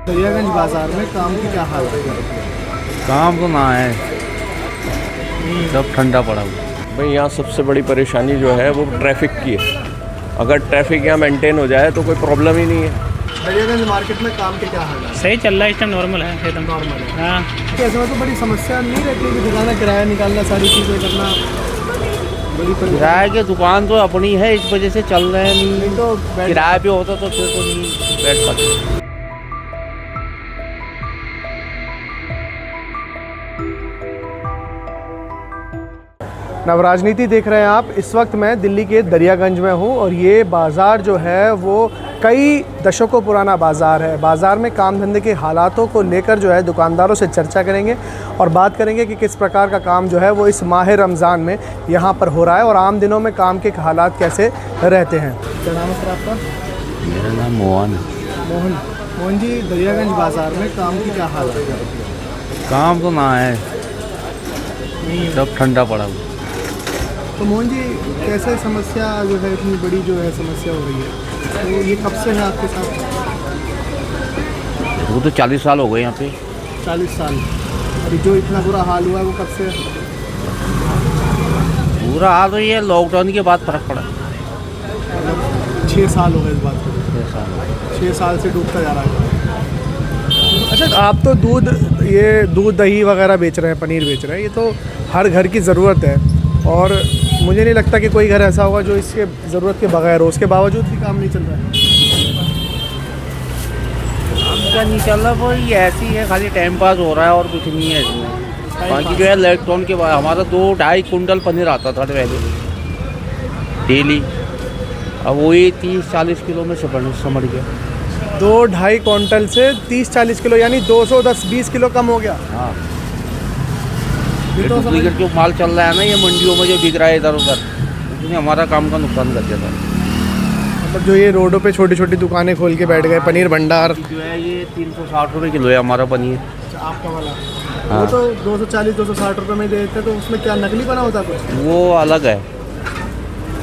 दरियागंज बाज़ार में काम की क्या हालत है? काम तो ना है, सब ठंडा पड़ा हुआ। भाई यहाँ सबसे बड़ी परेशानी जो है वो ट्रैफिक की है। अगर ट्रैफिक यहाँ मेंटेन हो जाए तो कोई प्रॉब्लम ही नहीं है। दरियागंज मार्केट में काम के क्या हालत है? सही चल रहा है, इस टाइम नॉर्मल है, एकदम नॉर्मल है। हाँ। ऐसे में तो बड़ी समस्या नहीं रहती कि दुकान का किराया निकालना, सारी चीज़ें करना बड़ी परेशानी। किराए की दुकान तो अपनी है, इस वजह से चल रहे हैं। नहीं तो किराया पे होता तो फिर तो नहीं बैठ पाते। नवराजनीति देख रहे हैं आप। इस वक्त मैं दिल्ली के दरियागंज में हूँ और ये बाज़ार जो है वो कई दशकों पुराना बाज़ार है। बाज़ार में काम धंधे के हालातों को लेकर जो है दुकानदारों से चर्चा करेंगे और बात करेंगे कि किस प्रकार का काम जो है वो इस माह रमज़ान में यहाँ पर हो रहा है और आम दिनों में काम के हालात कैसे रहते हैं। क्या नाम है सर आपका? मेरा नाम मोहन है। मोहन जी, दरियागंज बाज़ार में काम की क्या हालत है? काम तो ना है, सब ठंडा पड़ा हुआ। तो मोहन जी, कैसे समस्या जो है, इतनी बड़ी जो है समस्या हो रही है, तो ये कब से है आपके साथ? वो तो 40 साल हो गए यहाँ पे। 40 साल। अभी जो इतना बुरा हाल हुआ है वो कब से है? पूरा हाल तो ये लॉकडाउन के बाद फर्क पड़ा। 6 साल हो गए इस बात को। 6 साल 6 साल से डूबता जा रहा है। अच्छा, आप तो दूध दही वगैरह बेच रहे हैं, पनीर बेच रहे हैं, ये तो हर घर की ज़रूरत है और मुझे नहीं लगता कि कोई घर ऐसा होगा जो इसके ज़रूरत के बगैर हो। उसके बावजूद भी काम नहीं चल रहा है। काम का नहीं चल रहा, वो ये ऐसी है, खाली टाइम पास हो रहा है और कुछ नहीं है इसमें। बाकी जो है लॉकडाउन के बाद हमारा 2-2.5 कुंटल पनीर आता था पहले डेली, अब वही 30-40 किलो में समझ गया। 2-2.5 क्विंटल से 30-40 किलो, यानी 210-20 किलो कम हो गया। हाँ, ये तो डुप्लीकेट जो माल चल रहा है ना, ये मंडियों में जो बिक रहा है इधर उधर, उसने हमारा काम का नुकसान कर दिया था। मतलब जो ये रोडों पे छोटी छोटी दुकानें खोल के बैठ गए, पनीर भंडार जो है ये 360 रुपये किलो है हमारा पनीर। आपका वाला, हाँ। वो तो 240-260 रुपये में देते, तो उसमें क्या नकली बना होता कुछ? वो अलग है,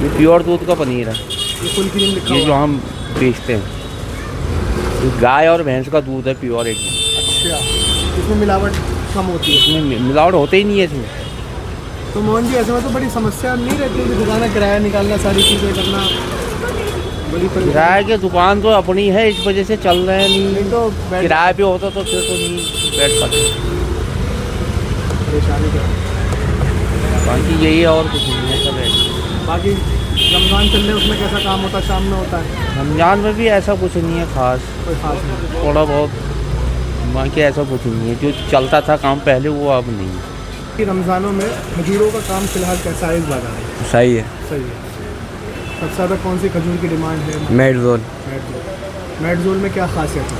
ये प्योर दूध का पनीर है। ये फुल क्रीम लिखा ये जो हुआ है। हम बेचते हैं ये गाय और भैंस का दूध है, प्योर एकदम। अच्छा, इसमें मिलावट कम होती है? इसमें मिलावट होते ही नहीं है इसमें। तो मोहन जी, ऐसे में तो बड़ी समस्या नहीं रहती कि दुकान का किराया निकालना, सारी चीज़ें करना बड़ी परेशानी। किराए की दुकान तो अपनी है, इस वजह से चल रहे हैं। नहीं तो किराए पे होता तो फिर तो नहीं बैठ पाते। परेशानी क्या है? बाकी यही है और कुछ नहीं है, सब है। बाकी रमज़ान चल रहे हैं, उसमें कैसा काम होता है? शाम में होता है? रमजान में भी ऐसा कुछ नहीं है खास, कोई खास नहीं। थोड़ा बहुत, बाकी ऐसा कुछ नहीं है। जो चलता था काम पहले वो अब नहीं है। कि रमज़ानों में खजूरों का काम फिलहाल कैसा है इस बाजार में? सही है। सही है। सबसे ज़्यादा कौन सी खजूर की डिमांड है? मेडजोल। मेडजोल में क्या खासियत है?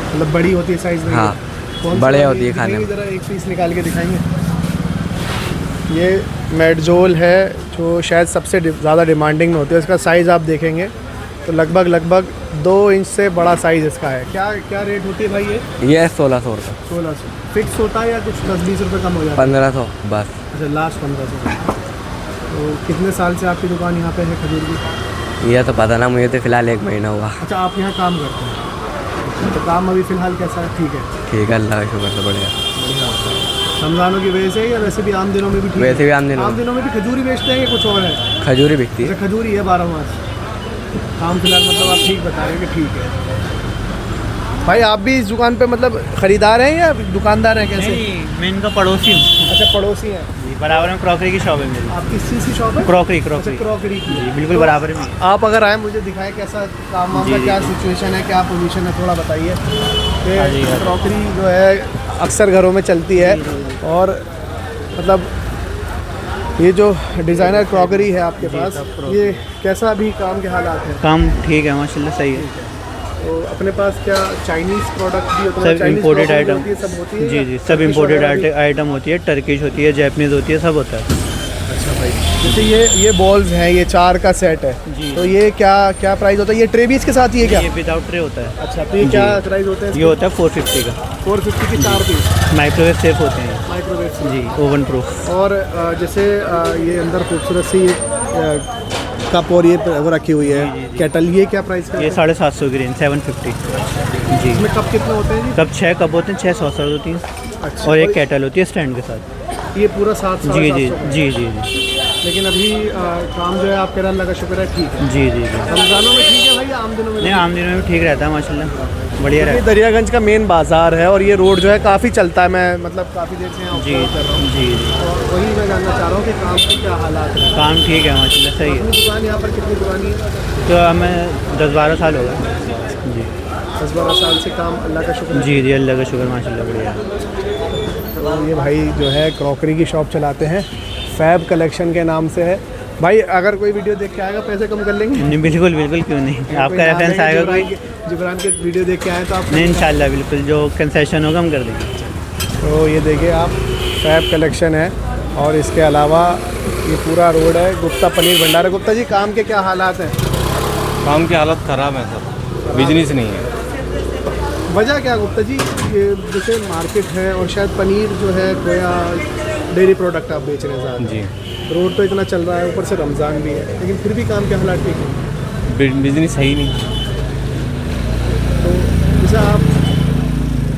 मतलब बड़ी होती है साइज़ में? हाँ, कौन सी बड़े वाली? होती है खाने में। ज़रा एक पीस निकाल के दिखाएंगे। ये मेडजोल है जो शायद सबसे ज़्यादा डिमांडिंग में होती है। इसका साइज़ आप देखेंगे तो लगभग 2 इंच से बड़ा साइज़ इसका है। क्या रेट होती है भाई ये? ये 1600 रुपये। 1600 फिक्स होता है या कुछ 10-20 रुपये कम हो जाता है? 1500 बस। अच्छा, लास्ट 1500। तो कितने साल से आपकी दुकान यहाँ पे है खजूर की? ये तो पता ना मुझे, तो फिलहाल 1 महीना हुआ। अच्छा, आप यहाँ काम करते हैं? तो काम अभी फ़िलहाल कैसा है? ठीक है। ठीक है, अल्लाह का शुक्र से बढ़िया। रमज़ानों की वजह से या वैसे भी आम दिनों में भी ठीक है? वैसे भी आम दिनों में भी खजूरी बेचते हैं या कुछ और है? खजूरी बिकती है। अच्छा, खजूरी है 12 मास। काम फिलहाल मतलब आप ठीक बता रहे हैं कि ठीक है। भाई, आप भी इस दुकान पे मतलब खरीदार हैं या दुकानदार हैं? कैसे? नहीं, मैं इनका पड़ोसी हूँ। अच्छा, पड़ोसी हैं। बराबर में क्रॉकरी की शॉप है मेरी। आप किस चीज़ की शॉप है? क्रॉकरी अच्छा, क्रॉकरी की। बिल्कुल बराबर में। आप अगर आए, मुझे दिखाएं कैसा काम वाम का, क्या सिचुएशन है, क्या पोजीशन है, थोड़ा बताइए। कि क्रॉकरी जो है अक्सर घरों में चलती है और मतलब ये जो डिज़ाइनर क्रॉकरी है आपके पास, ये कैसा अभी काम के हालात हैं? काम ठीक है माशाल्लाह, सही है। तो अपने पास क्या चाइनीज़ प्रोडक्ट भी होता है? सब इम्पोर्टेड आइटम सब होती है? जी, सब इम्पोर्टेड आइटम होती है, टर्किश होती है, जैपनीज़ होती है, सब होता है। अच्छा भाई, जैसे ये बॉल्स हैं, ये 4 का सेट है जी। तो ये क्या प्राइस होता है? ये ट्रे भी इसके साथ ही है क्या? ये विदाउट ट्रे होता है। अच्छा, तो ये क्या प्राइस होता है? ये होता है 450 का। 450 के 4 पीस माइक्रोवेव सेफ होते हैं। माइक्रोवेव से। जी, ओवन प्रूफ। और जैसे ये अंदर खूबसूरत सी कप और ये वो रखी हुई है केटल, ये क्या प्राइस का ये 750 की रेंज 750 जी। इसमें कप कितने होते हैं जी? कप 6 कप होते हैं, 6 सॉसर होती हैं अच्छा, और एक केटल होती है स्टैंड के साथ। ये पूरा 7 जी जी जी जी जी लेकिन अभी काम जो है आपके अल्लाह का शुक्र है ठीक है। जी जी जी। रमज़ानों में ठीक है भाई, आम दिनों में नहीं, आम दिनों में ठीक रहता है माशाल्लाह, बढ़िया ये रहता दरियागंज का मेन बाज़ार है और ये रोड जो है काफ़ी चलता है, मैं मतलब काफ़ी देर से यहाँ है। जी observe कर रहा हूँ। जी जी, और वही मैं जानना चाह रहा हूँ कि काम के क्या हालात हैं। काम ठीक है माशाल्लाह, सही है। अपनी दुकान यहाँ पर कितनी पुरानी है? तो हमें 10-12 साल हो गए जी। 10-12 साल से काम, अल्लाह का शुक्र है। जी जी, अल्लाह का शुक्र माशाल्लाह, बढ़िया है। तो ये भाई जो है क्रॉकरी की शॉप चलाते हैं, फैब कलेक्शन के नाम से है। भाई अगर कोई वीडियो देख के आएगा पैसे कम कर लेंगे? नहीं, बिल्कुल बिल्कुल, क्यों नहीं, आपका रेफरेंस आएगा कोई? जिब्रान के वीडियो देख के आए तो आप? नहीं, इंशाल्लाह बिल्कुल, जो कंसेशन होगा हम कर देंगे। तो ये देखिए आप, फैब कलेक्शन है और इसके अलावा ये पूरा रोड है गुप्ता पनीर भंडार। गुप्ता जी, काम के क्या हालात हैं? काम की हालत ख़राब है सर, बिजनेस नहीं है। वजह क्या गुप्ता जी? ये जैसे मार्केट है और शायद पनीर जो है गोया डेयरी प्रोडक्ट आप बेच रहे हैं ज़्यादा, जी, रोड तो इतना चल रहा है, ऊपर से रमज़ान भी है, लेकिन फिर भी काम के हालात ठीक है। बिजनेस है ही नहीं। तो जैसे आप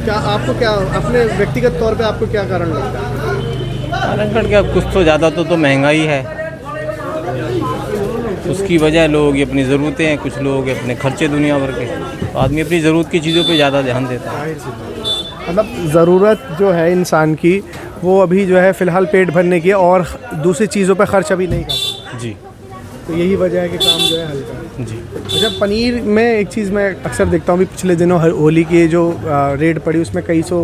क्या, आपको क्या अपने व्यक्तिगत तौर पे आपको क्या कारण लगता है? कारण क्या, कुछ तो ज़्यादा तो महंगाई है, उसकी वजह लोग ये अपनी ज़रूरतें हैं, कुछ लोग अपने खर्चे दुनिया भर के, तो आदमी अपनी ज़रूरत की चीज़ों पे ज़्यादा ध्यान देता है। जाहिर सी बात है। मतलब ज़रूरत जो है इंसान की, वो अभी जो है फ़िलहाल पेट भरने की है और दूसरी चीज़ों पे खर्च अभी नहीं करता, जी तो यही वजह है कि काम जो है हल्का है। जी। अच्छा, पनीर में एक चीज़ मैं अक्सर देखता हूँ, अभी पिछले दिनों होली की जो रेड पड़ी उसमें कई सौ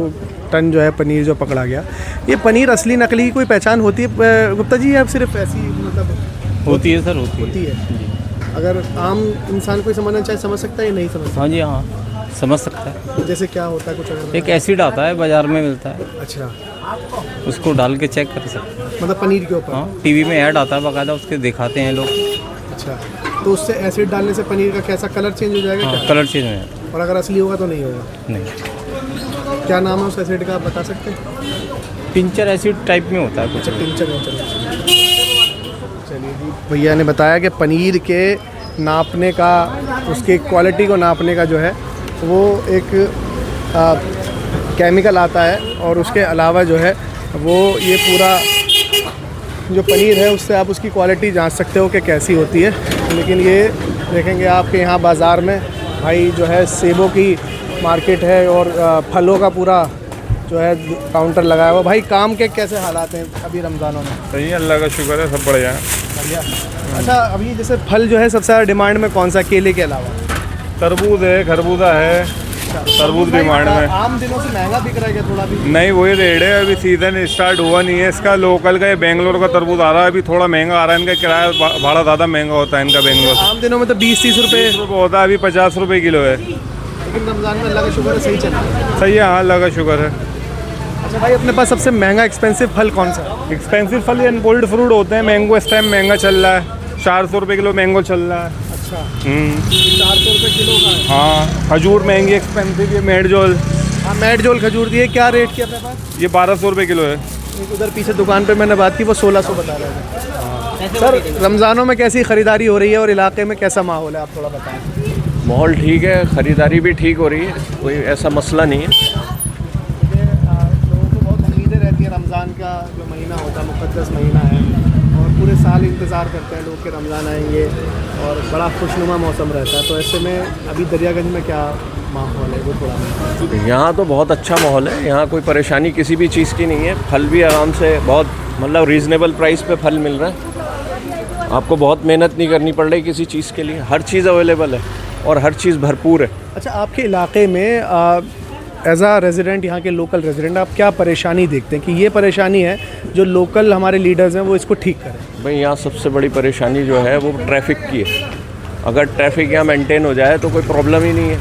टन जो है पनीर जो पकड़ा गया। ये पनीर असली नकली की कोई पहचान होती है गुप्ता जी, या सिर्फ ऐसी मतलब होती है सर, होती होती है। है? जी अगर आम इंसान कोई समझना चाहे समझ सकता है या नहीं समझ हाँ जी, हाँ समझ सकता है। सकता? जैसे क्या होता है कुछ अगर? एक एसिड आता है, बाज़ार में मिलता है, अच्छा, उसको डाल के चेक कर सकते हैं। मतलब पनीर के ऊपर? हाँ, टीवी में ऐड आता है बाकायदा, उसके दिखाते हैं लोग। अच्छा, तो उससे एसिड डालने से पनीर का कैसा कलर चेंज हो जाएगा हाँ, क्या? कलर चेंज हो जाता है। और अगर असली होगा तो नहीं होगा? नहीं, क्या नाम है उस एसिड का, आप बता सकते हैं? पिंचर एसिड टाइप में होता है कुछ। अच्छा, टिंचर। चलिए जी, भैया ने बताया कि पनीर के नापने का, उसके क्वालिटी को नापने का जो है वो एक केमिकल आता है, और उसके अलावा जो है वो ये पूरा जो पनीर है उससे आप उसकी क्वालिटी जांच सकते हो कि कैसी होती है। लेकिन ये देखेंगे आपके यहाँ बाज़ार में भाई जो है सेबों की मार्केट है और फलों का पूरा जो है काउंटर लगाया हुआ। भाई काम के कैसे हालात हैं अभी रमज़ानों में? सही है, अल्लाह का शुक्र है, सब बढ़िया है। बढ़िया। अच्छा, अभी जैसे फल जो है सबसे ज़्यादा डिमांड में कौन सा, केले के अलावा? तरबूज है, खरबूजा है, तरबूज डिमांड में। आम दिनों से महंगा बिक रहा है क्या थोड़ा भी? नहीं, वही रेट है, अभी सीज़न स्टार्ट हुआ नहीं है इसका। लोकल का ये बेंगलोर का तरबूज आ रहा है, अभी थोड़ा महंगा आ रहा है, इनका किराया भाड़ा ज़्यादा महंगा होता है इनका बेंगलोर। आम दिनों में तो 20-30 रुपये होता है, अभी 50 रुपये किलो है। लेकिन रमज़ान में अल्लाह का शुक्र है सही चल रहा है। सही है, हाँ अल्लाह का शुक्र है। अच्छा भाई, अपने पास सबसे महंगा एक्सपेंसिव फल कौन सा है? एक्सपेंसिव फल ये अनपोल्ड फ्रूट होते हैं। मैंगो इस टाइम महंगा चल रहा है, 400 रुपये किलो मैंगो चल रहा है। अच्छा, 400 रुपये किलो का है। हाँ, खजूर महंगी एक्सपेंसिव, ये मेडजोल, हाँ, मेडजोल खजूर दिए, क्या रेट की अपने पास? ये 1200 रुपये किलो है। एक उधर पीछे दुकान पे मैंने बात की, वो 1600 बता रहे थे। सर, रमज़ानों में कैसी ख़रीदारी हो रही है और इलाके में कैसा माहौल है, आप थोड़ा बताएं। माहौल ठीक है, ख़रीदारी भी ठीक हो रही है, कोई ऐसा मसला नहीं है। लोगों को बहुत उम्मीदें रहती है, रमज़ान का जो महीना होता है मुक़द्दस महीना है, और पूरे साल इंतज़ार करते हैं लोग कि रमज़ान आएंगे और बड़ा खुशनुमा मौसम रहता है। तो ऐसे में अभी दरियागंज में क्या माहौल है वो थोड़ा? यहाँ तो बहुत अच्छा माहौल है, यहाँ कोई परेशानी किसी भी चीज़ की नहीं है। फल भी आराम से बहुत मतलब रीज़नेबल प्राइस पे फल मिल रहा है, आपको बहुत मेहनत नहीं करनी पड़ रही किसी चीज़ के लिए, हर चीज़ अवेलेबल है और हर चीज़ भरपूर है। अच्छा, आपके इलाके में एज आ रेजिडेंट, यहाँ के लोकल रेजिडेंट, आप क्या परेशानी देखते हैं कि ये परेशानी है जो लोकल हमारे लीडर्स हैं वो इसको ठीक करें? भाई यहाँ सबसे बड़ी परेशानी जो है वो ट्रैफिक की है। अगर ट्रैफिक यहाँ मेंटेन हो जाए तो कोई प्रॉब्लम ही नहीं है।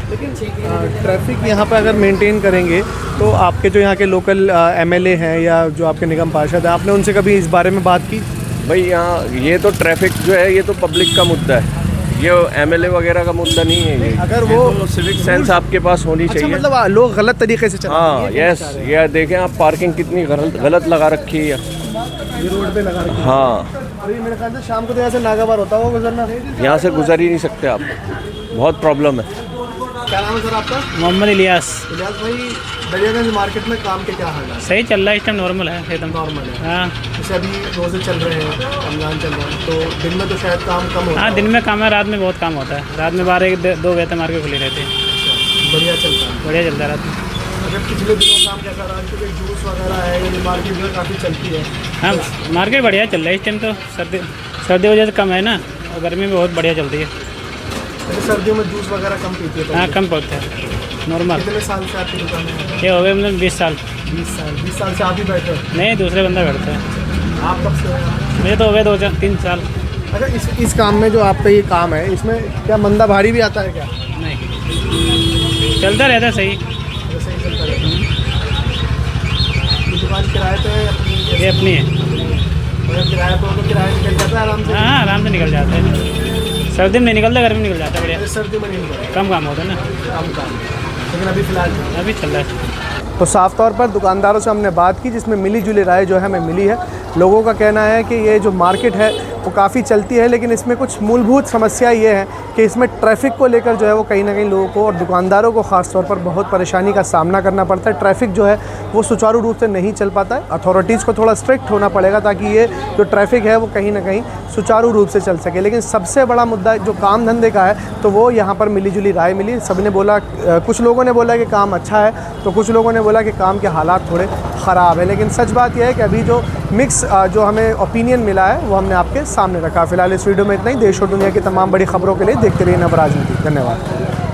लेकिन ट्रैफिक यहाँ पे अगर मेंटेन करेंगे तो आपके जो यहाँ के लोकल एमएलए हैं या जो आपके निगम पार्षद हैं, आपने उनसे कभी इस बारे में बात की? भाई यहाँ ये तो ट्रैफिक जो है ये तो पब्लिक का मुद्दा है, ये एमएलए वगैरह का मुद्दा नहीं है। ये अगर वो तो सिविक सेंस आपके पास होनी अच्छा, चाहिए। मतलब लोग गलत तरीके से चलाते हाँ, हैं, ये यस, कहना चाह रहे ये देखें आप, पार्किंग कितनी गलत लगा रखी है। हैं? ये रोड पे लगा रखी है। हाँ, अभी मेरे ख्याल से शाम को तो यहाँ से नागाबार होता होगा गुजरना। यहाँ से गुजर ही नहीं सकते आप, बहुत प्रॉब्लम है। क्या नाम है सर आपका? मोहम्मद इलियास। इलियास भाई, दरियागंज मार्केट में काम के क्या हाल है? सही चल रहा है, इस टाइम नॉर्मल है एकदम। नॉर्मल है। हाँ जैसे अभी रोज़े चल रहे हैं, रमजान चल रहा है, तो दिन में तो शायद काम कम होता हाँ, है। दिन में काम है, रात में बहुत काम होता है। रात में 12-1-2 बजे तक मार्केट खुली रहती है। बढ़िया चलता है। बढ़िया चलता है रात में। अगर पिछले दिनों काम कैसा रहा? क्योंकि जूस वगैरह है, ये मार्केट में काफ़ी चलती है। हाँ, मार्केट बढ़िया चल रहा है इस टाइम तो। सर्दी वजह से कम है ना, और गर्मी में बहुत बढ़िया चलती है। जैसे सर्दियों में जूस वगैरह कम पीती है। हाँ, कम पड़ता है नॉर्मल। कितने साल से आपकी दुकान है? ये हो गए मतलब 20 साल। 20 साल से आप ही बैठे हो? नहीं, दूसरे बंदा बैठता है। आप कब से हो? मुझे तो हो गए 2-3 साल। अच्छा, इस काम में जो आपका ये काम है, इसमें क्या मंदा भारी भी आता है क्या? नहीं, चलता रहता है सही। अच्छा, सही चलता रहता है। ये दुकान किराए पे है अपनी? ये अपनी है। अगर किराया तो किराया निकल जाता है आराम से? हाँ, आराम से निकल जाता है। सर्दी में नहीं निकलता, गर्मी में निकल जाता है बढ़िया। सर्दी में नहीं निकलता, कम काम होता है ना। कम काम, लेकिन अभी फ़िलहाल अभी चल रहा है। तो साफ़ तौर पर दुकानदारों से हमने बात की, जिसमें मिली जुली राय जो है हमें मिली है। लोगों का कहना है कि ये जो मार्केट है वो काफ़ी चलती है, लेकिन इसमें कुछ मूलभूत समस्या ये है कि इसमें ट्रैफ़िक को लेकर जो है वो कहीं ना कहीं लोगों को और दुकानदारों को ख़ास तौर पर बहुत परेशानी का सामना करना पड़ता है। ट्रैफ़िक जो है वो सुचारू रूप से नहीं चल पाता है। अथॉरिटीज़ को थोड़ा स्ट्रिक्ट होना पड़ेगा ताकि ये जो ट्रैफ़िक है वो कहीं ना कहीं सुचारू रूप से चल सके। लेकिन सबसे बड़ा मुद्दा जो काम धंधे का है, तो वो यहाँ पर मिली जुली राय मिली। सबने बोला, कुछ लोगों ने बोला कि काम अच्छा है, तो कुछ लोगों ने बोला कि काम के हालात थोड़े ख़राब है। लेकिन सच बात यह है कि अभी जो मिक्स जो हमें ओपिनियन मिला है वो हमने आपके सामने रखा। फिलहाल इस वीडियो में इतना ही। देश और दुनिया की तमाम बड़ी खबरों के लिए देखते रहिए नवराज न्यूज़। धन्यवाद।